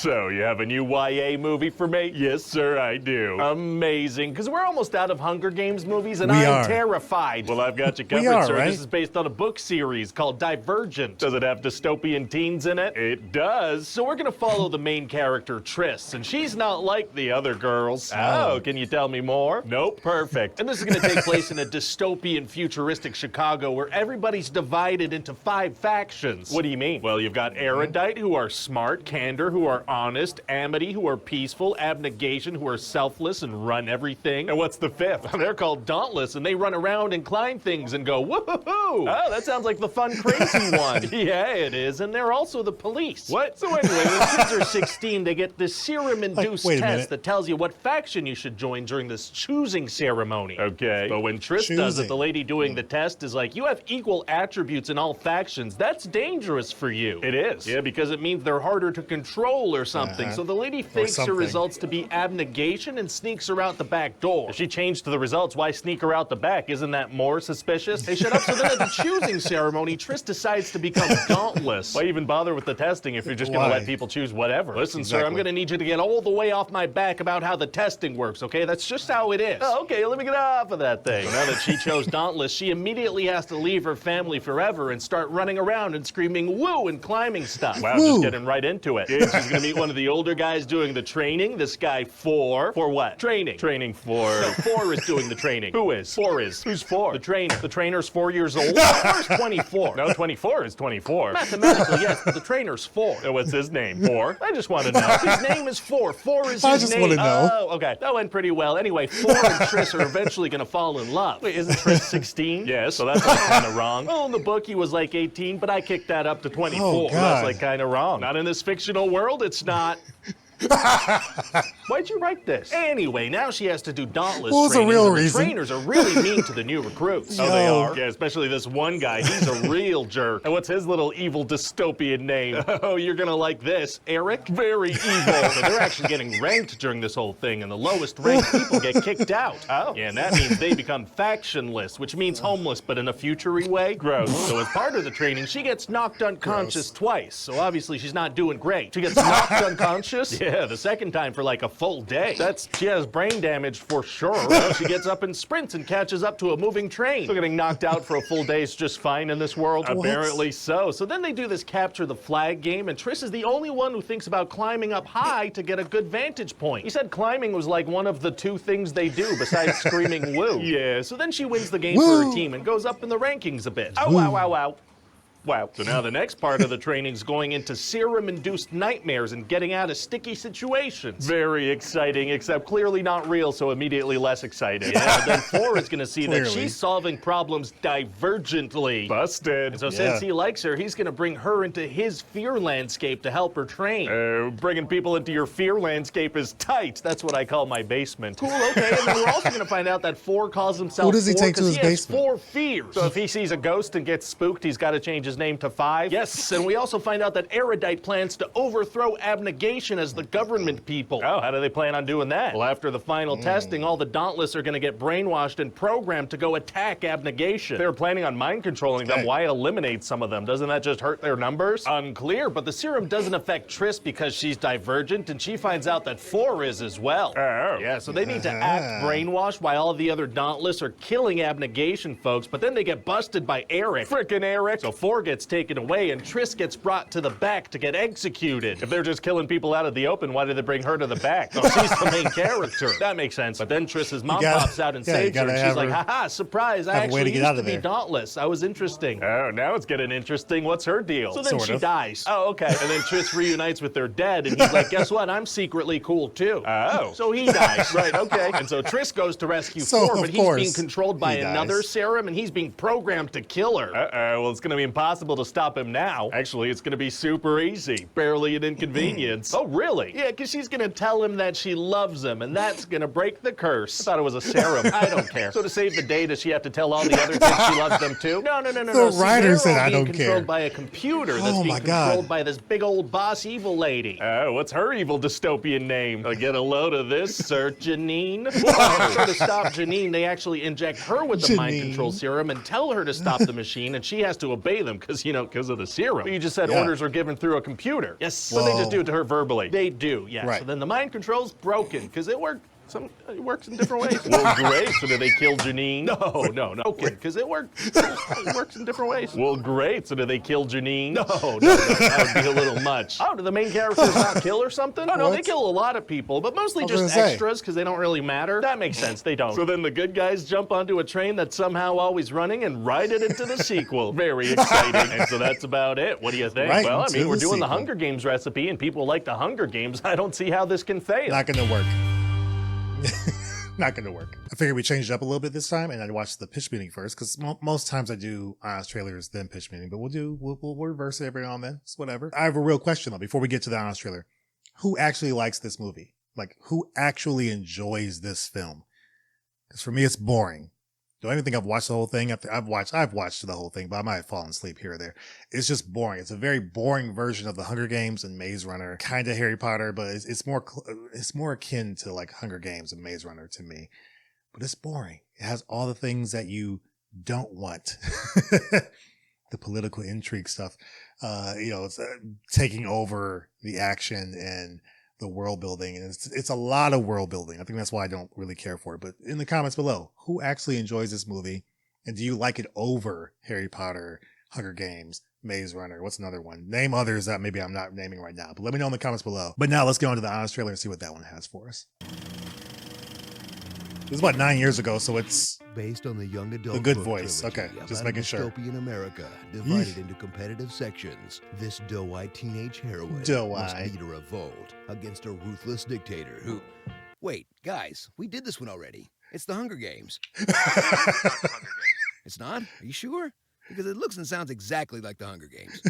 So, you have a new YA movie for me? Yes, sir, I do. Amazing, because we're almost out of Hunger Games movies, and I'm terrified. Well, I've got you covered, sir. Right? This is based on a book series called Divergent. Does it have dystopian teens in it? It does. So we're gonna follow the main character, Triss, and she's not like the other girls. Oh, can you tell me more? Nope. Perfect. And this is gonna take place in a dystopian, futuristic Chicago where everybody's divided into 5 factions. What do you mean? Well, you've got erudite, who are smart, candor, who are honest, amity, who are peaceful, abnegation, who are selfless and run everything. And what's the 5th? They're called Dauntless, and they run around and climb things and go, woohoo! Oh, that sounds like the fun, crazy one. Yeah, it is, and they're also the police. What? So anyway, when kids are 16, they get this serum-induced test that tells you what faction you should join during this choosing ceremony. Okay. But when Triss does it, the lady doing the test is like, you have equal attributes in all factions. That's dangerous for you. It is. Yeah, because it means they're harder to control or something. So the lady fakes her results to be abnegation and sneaks her out the back door. If she changed the results, why sneak her out the back? Isn't that more suspicious? Hey, shut up. So then at the choosing ceremony, Triss decides to become Dauntless. Why even bother with the testing if you're just going to let people choose whatever? Listen, sir, I'm going to need you to get all the way off my back about how the testing works, okay? That's just how it is. Oh, okay, let me get off of that thing. So now that she chose Dauntless, she immediately has to leave her family forever and start running around and screaming woo and climbing stuff. Wow, just getting right into it. Yeah, she's going to meet one of the older guys doing the training. This guy, 4. For what? Training. Training for... No, 4 is doing the training. Who is? 4 is. Who's 4? The trainer. The trainer's 4 years old? Where's 24? No, 24 is 24. Mathematically, yes, but the trainer's 4. And what's his name? 4? I just want to know. His name is 4. 4 is his name. I just want to know. Oh, okay. That went pretty well. Anyway, 4 and Triss are eventually going to fall in love. Wait, isn't Triss 16? Yes, so that's like kind of wrong. Well, in the book, he was like 18, but I kicked that up to 24. Oh, God. That's like kind of wrong. Not in this fictional world, it's not. Why'd you write this? Anyway, now she has to do Dauntless What was the training, real and the reason? trainers are really mean to the new recruits. Oh, they are? Yeah, especially this one guy. He's a real jerk. And what's his little evil dystopian name? Oh, you're gonna like this. Eric? Very evil. So they're actually getting ranked during this whole thing, and the lowest ranked people get kicked out. Oh. Yeah, and that means they become factionless, which means homeless, but in a futury way. Gross. So as part of the training, she gets knocked unconscious twice. So obviously she's not doing great. She gets knocked unconscious? Yeah, the second time for like a full day. She has brain damage for sure. So she gets up and sprints and catches up to a moving train. So getting knocked out for a full day is just fine in this world? What? Apparently so. So then they do this capture the flag game, and Triss is the only one who thinks about climbing up high to get a good vantage point. He said climbing was like one of the 2 things they do besides screaming woo. Yeah, so then she wins the game for her team and goes up in the rankings a bit. Oh, wow, wow, wow. Wow. So now the next part of the training is going into serum-induced nightmares and getting out of sticky situations. Very exciting, except clearly not real, so immediately less exciting. Yeah, then 4 is going to see that she's solving problems divergently. Busted. And so since he likes her, he's going to bring her into his fear landscape to help her train. Bringing people into your fear landscape is tight. That's what I call my basement. Cool, okay. And then we're also going to find out that 4 calls himself 4 Who does he take to his basement? 4 fears. So if he sees a ghost and gets spooked, he's got to change his name to 5. Yes, and we also find out that erudite plans to overthrow abnegation as the government people. Oh, how do they plan on doing that? Well, after the final testing, all the Dauntless are going to get brainwashed and programmed to go attack abnegation. They were planning on mind controlling them. Why eliminate some of them? Doesn't that just hurt their numbers? Unclear, but the serum doesn't affect Triss because she's divergent, and she finds out that 4 is as well. Oh. Yeah, so they need to act brainwashed while all the other Dauntless are killing abnegation folks, but then they get busted by Eric. Frickin' Eric. So 4 gets taken away, and Triss gets brought to the back to get executed. If they're just killing people out of the open, why did they bring her to the back? Oh, she's the main character. That makes sense. But then Triss's mom pops out and saves her, and she's like, haha, surprise, I actually used to be Dauntless. I was interesting. Oh, now it's getting interesting. What's her deal? So then she dies. Oh, okay. And then Triss reunites with their dad, and he's like, guess what? I'm secretly cool too. Oh. So he dies. Right, okay. And so Triss goes to rescue 4, but he's being controlled by another serum, and he's being programmed to kill her. Uh-oh, well, it's gonna be impossible to stop him now. Actually, it's gonna be super easy. Barely an inconvenience. Oh, really? Yeah, because she's gonna tell him that she loves him, and that's gonna break the curse. I thought it was a serum. I don't care. So to save the day, does she have to tell all the other kids she loves them too? No. The writer said I don't care. Controlled by a computer that's being controlled by this big old boss evil lady. Oh, what's her evil dystopian name? Get a load of this, Sir Janine. So to stop Janine, they actually inject her with the mind control serum and tell her to stop the machine, and she has to obey them because of the serum. But you just said orders are given through a computer. Yes. So they just do it to her verbally. They do, yeah. Right. So then the mind control's broken, because it works in different ways. Well, great. So do they kill Janine? No. Okay, because it works in different ways. Well, great. So do they kill Janine? No. That would be a little much. Oh, do the main characters not kill or something? No, they kill a lot of people, but mostly just extras because they don't really matter. That makes sense. They don't. So then the good guys jump onto a train that's somehow always running and ride it into the sequel. Very exciting. And so that's about it. What do you think? Well, I mean, we're doing the Hunger Games recipe, and people like the Hunger Games. I don't see how this can fail. Not gonna work. Not gonna work. I figured we changed it up a little bit this time, and I'd watch the pitch meeting first, because most times I do honest trailers then pitch meeting, but we'll reverse it every now and then. It's whatever. I have a real question though before we get to the honest trailer. Who actually likes this movie? Like, who actually enjoys this film? Because for me, it's boring. Do I even think I've watched the whole thing? I've watched the whole thing, but I might have fallen asleep here or there. It's just boring. It's a very boring version of the Hunger Games and Maze Runner, kind of Harry Potter, but it's more akin to like Hunger Games and Maze Runner to me. But it's boring. It has all the things that you don't want. The political intrigue stuff, it's taking over the action and the world building, and it's a lot of world building. I think that's why I don't really care for it. But in the comments below, who actually enjoys this movie, and do you like it over Harry Potter, Hunger Games, Maze Runner? What's another one? Name others that maybe I'm not naming right now, but let me know in the comments below. But now let's go into the honest trailer and see what that one has for us. It was about 9 years ago, so it's based on the young adult. A good voice. Okay, just making sure. Dystopian America, divided into competitive sections. This doe-eyed teenage heroine must lead a revolt against a ruthless dictator who. Wait, guys, we did this one already. It's the Hunger Games. It's not? Are you sure? Because it looks and sounds exactly like the Hunger Games.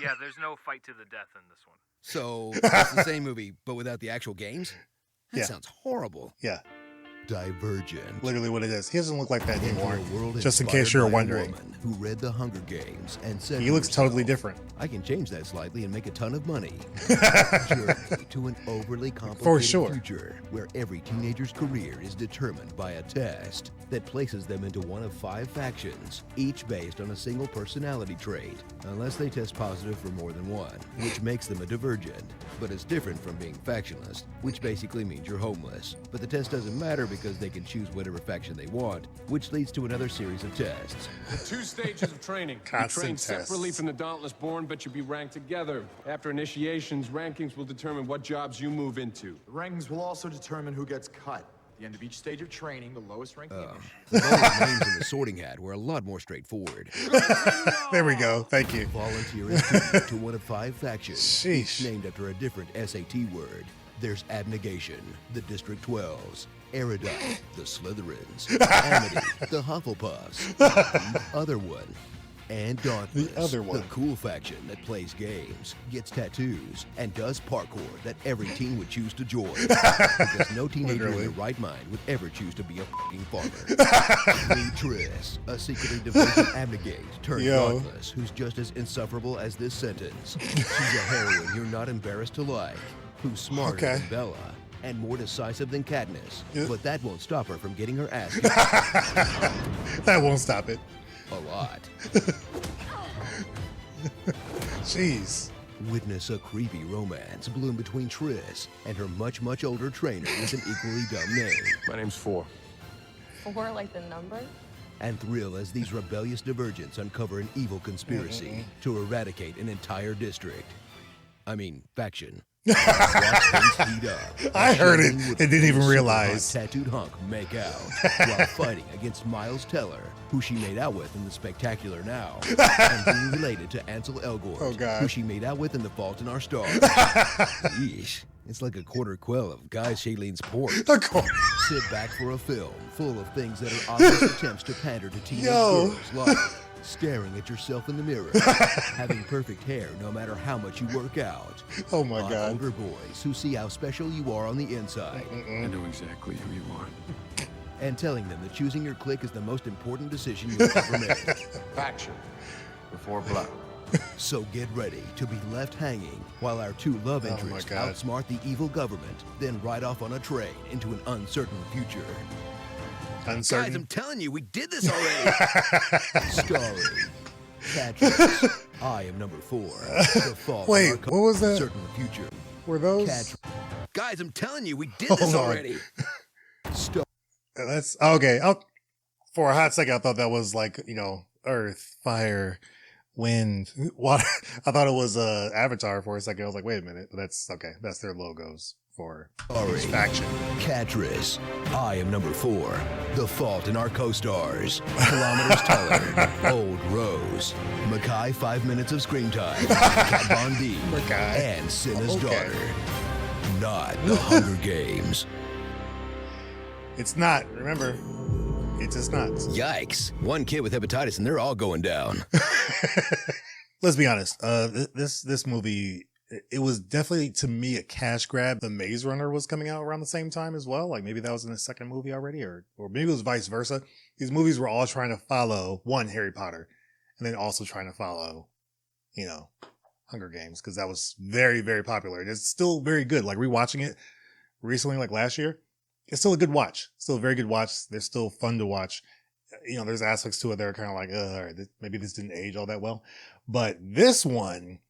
Yeah, there's no fight to the death in this one. So it's the same movie, but without the actual games? That sounds horrible. Yeah. Divergent. Literally what it is. He doesn't look like that anymore. Just in case you're wondering. Who read the Hunger Games and said he looks totally different. I can change that slightly and make a ton of money. Journey to an overly complicated future where every teenager's career is determined by a test that places them into one of 5 factions, each based on a single personality trait, unless they test positive for more than one, which makes them a divergent. But it's different from being factionless, which basically means you're homeless. But the test doesn't matter because they can choose whatever faction they want, which leads to another series of tests. 2 stages of training. You train separately from the Dauntless born, but you'll be ranked together. After initiations, rankings will determine what jobs you move into. The rankings will also determine who gets cut. At the end of each stage of training, the lowest ranked The names in the sorting hat were a lot more straightforward. There we go. Thank you. Volunteer as tribute to one of 5 factions, each named after a different SAT word. There's Abnegation, the District 12s, Erudite, the Slytherins, Amity, the Hufflepuffs, the other one, and Dauntless, the other one, the cool faction that plays games, gets tattoos, and does parkour that every teen would choose to join. Because no teenager in their right mind would ever choose to be a f***ing farmer. Meet Triss, a secretly divergent abnegate turned Dauntless, who's just as insufferable as this sentence. She's a heroine you're not embarrassed to like, who's smarter than Bella, and more decisive than Katniss. But that won't stop her from getting her ass kicked. That won't stop it. A lot. Jeez. Witness a creepy romance bloom between Triss and her much, much older trainer with an equally dumb name. My name's 4. 4 like the number? And thrill as these rebellious divergents uncover an evil conspiracy to eradicate an entire district. I mean, faction. I heard it and didn't even realize. Tattooed hunk make out while fighting against Miles Teller, who she made out with in The Spectacular Now, and being related to Ansel Elgort, who she made out with in The Fault in Our Stars. Yeesh. It's like a quarter quell of Guy Shailene's port. Sit back for a film full of things that are obvious attempts to pander to teenage girls, like staring at yourself in the mirror, having perfect hair no matter how much you work out. Oh my God. Older boys who see how special you are on the inside. I know exactly who you are. And telling them that choosing your clique is the most important decision you've ever made. faction before blood. So get ready to be left hanging while our 2 love interests outsmart the evil government, then ride off on a train into an uncertain future. Uncertain? Guys, I'm telling you, we did this already. Starring Catchers. I am number 4. The Fault Wait, what was that? Certain future. Were those? Guys, I'm telling you, we did this already. Stop. That's okay. For a hot second, I thought that was like, earth, fire, wind, water. I thought it was Avatar for a second. I was like, wait a minute. But that's okay. That's their logos for each faction. Catris. I am number 4. The Fault in our co-stars. Kilometers Taller. Old Rose. Mackay 5 minutes of screen time. Kat Von D. And Cinna's daughter. Not the Hunger Games. It's not. Remember, it's just not. Yikes. One kid with hepatitis and they're all going down. Let's be honest. This movie, it was definitely, to me, a cash grab. The Maze Runner was coming out around the same time as well. Like maybe that was in the second movie already, or maybe it was vice versa. These movies were all trying to follow, one, Harry Potter, and then also trying to follow, Hunger Games, because that was very, very popular. And it's still very good. Like rewatching it recently, like last year, it's still a good watch. Still a very good watch. They're still fun to watch. There's aspects to it that are kind of like, all right, maybe this didn't age all that well. But this one,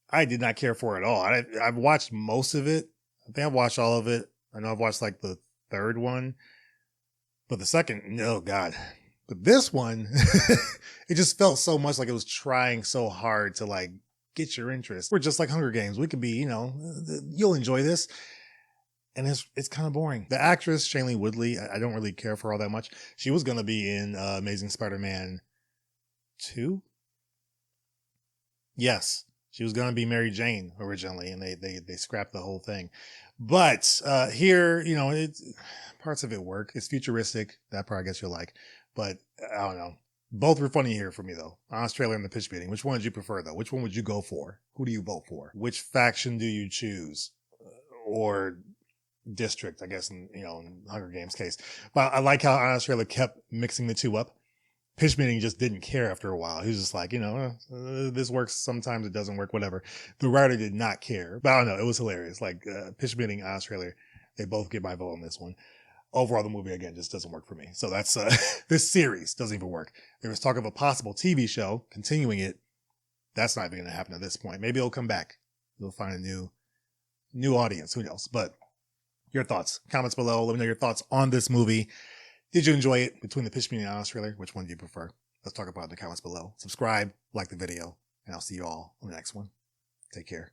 I did not care for at all. I've watched most of it. I think I've watched all of it. I know I've watched like the third one, but the second, no, God. But this one, it just felt so much like it was trying so hard to like get your interest. We're just like Hunger Games. We could be, you'll enjoy this. And it's kind of boring. The actress, Shailene Woodley, I don't really care for all that much. She was going to be in Amazing Spider-Man 2. Yes. She was going to be Mary Jane originally, and they scrapped the whole thing. But here, parts of it work. It's futuristic. That part I guess you'll like. But I don't know. Both were funny here for me, though. Honest trailer and the pitch meeting. Which one did you prefer, though? Which one would you go for? Who do you vote for? Which faction do you choose? Or district, I guess, in Hunger Games case. But I like how Honest trailer kept mixing the two up. Pitch meeting just didn't care after a while. He was just like, this works. Sometimes it doesn't work, whatever. The writer did not care. But I don't know. It was hilarious. Like pitch meeting, Honest trailer, they both get my vote on this one. Overall, the movie, again, just doesn't work for me. So that's, this series doesn't even work. There was talk of a possible TV show, continuing it. That's not even going to happen at this point. Maybe it'll come back. We'll find a new audience. Who knows? But your thoughts, comments below. Let me know your thoughts on this movie. Did you enjoy it? Between the pitch meeting and Honest trailer, which one do you prefer? Let's talk about it in the comments below. Subscribe, like the video, and I'll see you all on the next one. Take care.